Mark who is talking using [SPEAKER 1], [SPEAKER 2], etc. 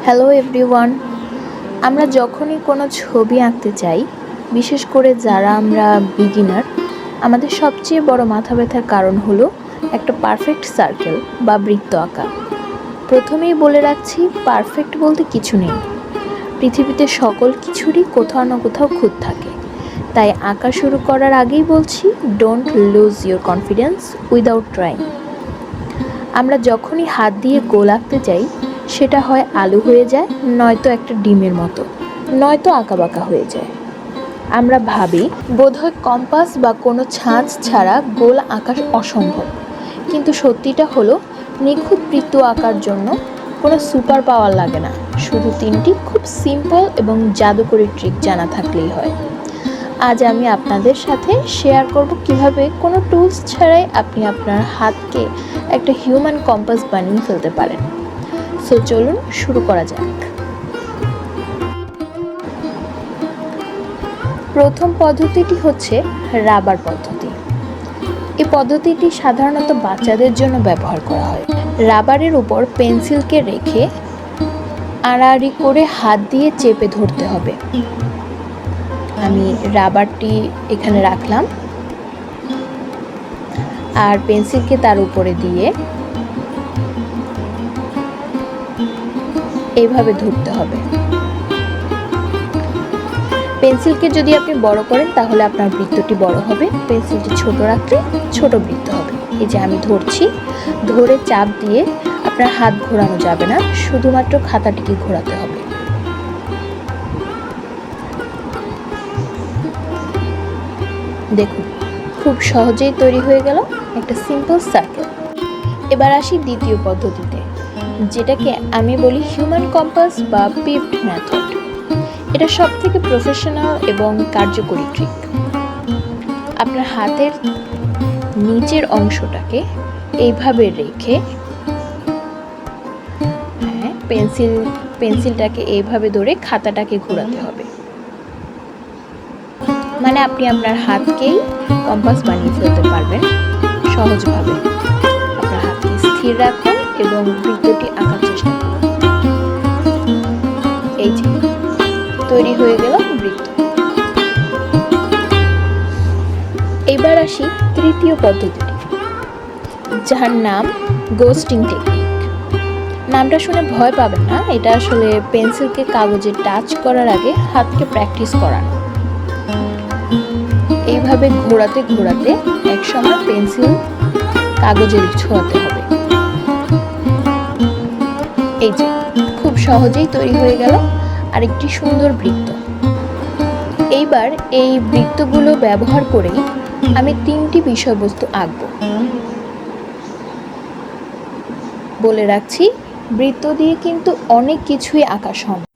[SPEAKER 1] Hello everyone, আমরা যখনই কোনো ছবি আঁকতে চাই, বিশেষ করে যারা আমরা বিগিনার, আমাদের সবচেয়ে বড় মাথা ব্যথার কারণ হলো একটা পারফেক্ট সার্কেল বা বৃত্ত আঁকা। প্রথমেই বলে রাখছি, পারফেক্ট বলতে কিছু নেই। পৃথিবীতে সকল কিছুরই কোথাও না কোথাও খুঁত থাকে। তাই আঁকা শুরু করার আগেই বলছি, don't lose your confidence without trying. আমরা যখনই হাত দিয়ে গোল আঁকতে যাই, সেটা হয় আলু হয়ে যায়, নয়তো একটা ডিমের মতো, নয়তো আঁকাবাঁকা হয়ে যায়। আমরা ভাবি বোধহয় কম্পাস বা কোনো ছাঁচ ছাড়া গোল আঁকা অসম্ভব, কিন্তু সত্যিটা হলো নিখুঁত বৃত্ত আঁকার জন্য কোনো সুপার পাওয়ার লাগে না, শুধু 3টি খুব সিম্পল এবং জাদুকরী ট্রিক জানা থাকলেই হয়। আজ আমি আপনাদের সাথে শেয়ার করব কিভাবে কোনো টুলস ছাড়াই আপনি আপনার হাতকে একটা হিউম্যান কম্পাস বানিয়ে ফেলতে পারেন। সো চলুন শুরু করা যাক। প্রথম পদ্ধতিটি হচ্ছে রাবার পদ্ধতি। এই পদ্ধতিটি সাধারণত বাচ্চাদের জন্য ব্যবহার করা হয়। রাবারের উপর পেন্সিলকে রেখে আড়াআড়ি করে হাত দিয়ে চেপে ধরতে হবে। আমি রাবারটি এখানে রাখলাম আর পেন্সিলকে তার উপরে দিয়ে এইভাবে ধরতে হবে। পেন্সিলকে যদি আপনি বড় করেন তাহলে আপনার বৃত্তটি বড় হবে, পেন্সিলটি ছোট রাখলে ছোট বৃত্ত হবে। এই যে আমি ধরছি, ধরে চাপ দিয়ে আপনার হাত ঘোরানো যাবে না, শুধুমাত্র খাতাটিকে ঘোরাতে হবে। দেখুন, খুব সহজেই তৈরি হয়ে গেল একটা সিম্পল সার্কেল। এবার আসি দ্বিতীয় পদ্ধতিতে, যেটাকে আমি বলি হিউম্যান কম্পাস বা পিভড মেথড। এটা সবথেকে প্রফেশনাল এবং কার্যকরী ট্রিক। আপনার হাতের নিচের অংশটাকে এইভাবে রেখে পেন্সিলটাকে এইভাবে ধরে খাতাটাকে ঘোরাতে হবে। মানে আপনি আপনার হাতকেই কম্পাস বানিয়ে ফেলতে পারবেন সহজভাবে। আপনার হাতকে স্থির রাখুন এবং বৃত্তটি আঁকার চেষ্টা করুন। এই যে তৈরি হয়ে গেল বৃত্ত। এবার আসি তৃতীয় পদ্ধতিটি, যার নাম গোস্টিং টেকনিক। নামটা শুনে ভয় পাবেন না, এটা আসলে পেন্সিলকে কাগজে টাচ করার আগে হাতকে প্র্যাকটিস করানো। এইভাবে ঘোরাতে ঘোরাতে একসময় পেন্সিল কাগজে ছোঁয়াতে হবে। এই যে খুব সহজেই তৈরি হয়ে গেল আরেকটি সুন্দর বৃত্ত। এইবার এই বৃত্তগুলো ব্যবহার করেই আমি 3টি বিষয়বস্তু আঁকব। বলে রাখছি, বৃত্ত দিয়ে কিন্তু অনেক কিছুই আঁকা সম্ভব।